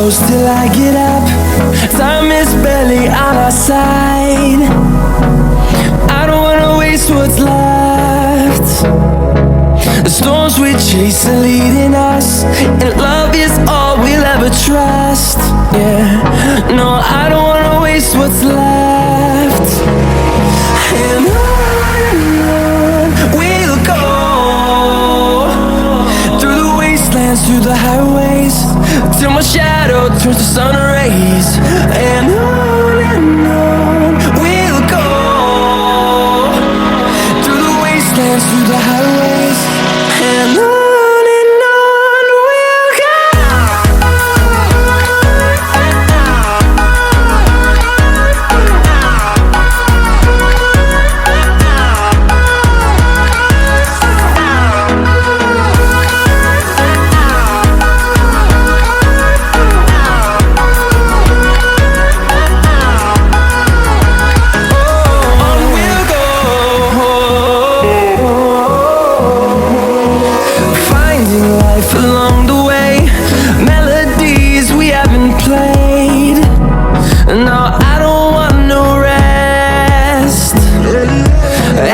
close till I get up. Time is barely on our side. I don't wanna waste what's left. The storms we chase are leading us, and love is all we'll ever trust. Yeah, no, I don't wanna waste what's left. And on we'll go, through the wastelands, through the highways, till my shadow turns to sun rays. And on we'll go, through the wastelands, through the highways, and on. Along the way, melodies we haven't played. No, I don't want no rest.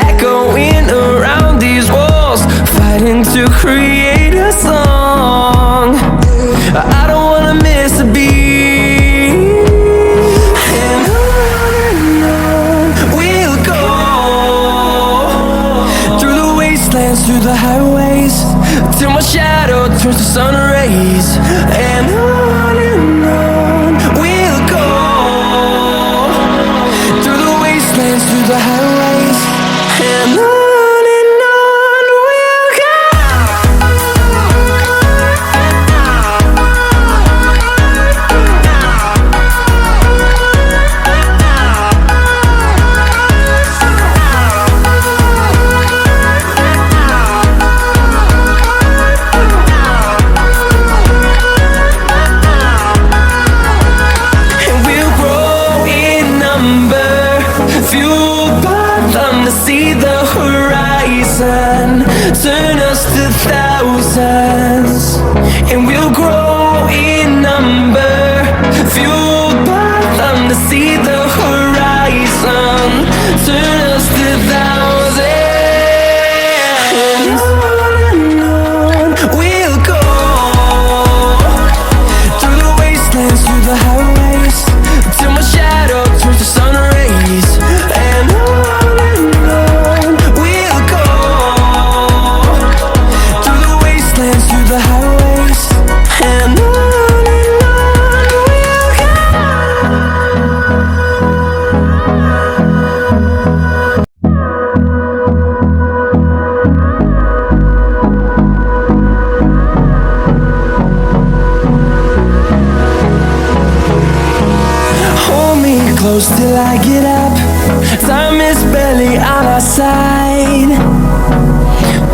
Echoing around these walls, fighting to create a song. I don't wanna miss a beat. And on we'll go, through the wastelands, through the highways, till my shadow turns to sun rays. And on we'll go, through the wastelands, through the highways, and on we'll go. See the horizon, turn us to thousands, and we'll grow in number, fueled by them to see the horizon, turn us to thousands. And on we'll go, through the wastelands, through the highways, till my shadow turns to sun rays. And through the highways, and on we'll go. Hold me close till I get up. Time is barely on our side.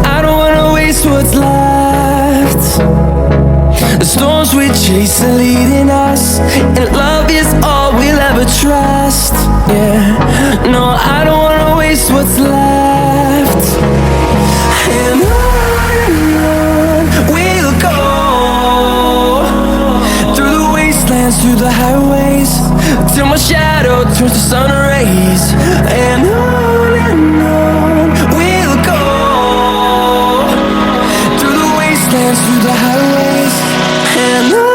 I don't wanna waste what's left. The storms we chase are leading us, and love is all we'll ever trust. Yeah, no, I don't wanna waste what's left. And on we'll go, through the wastelands, through the highways, till my shadow turns to sun rays. And on we'll go, through the wastelands, through the highways, and on.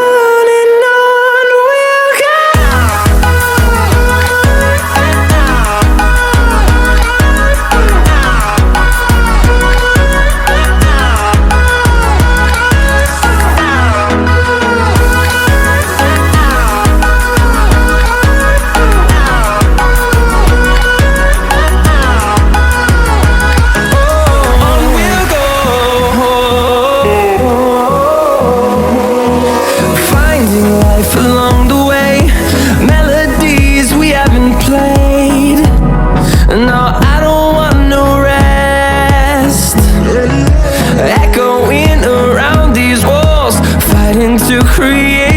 Along the way, melodies we haven't played. No, I don't want no rest. Echoing around these walls, fighting to create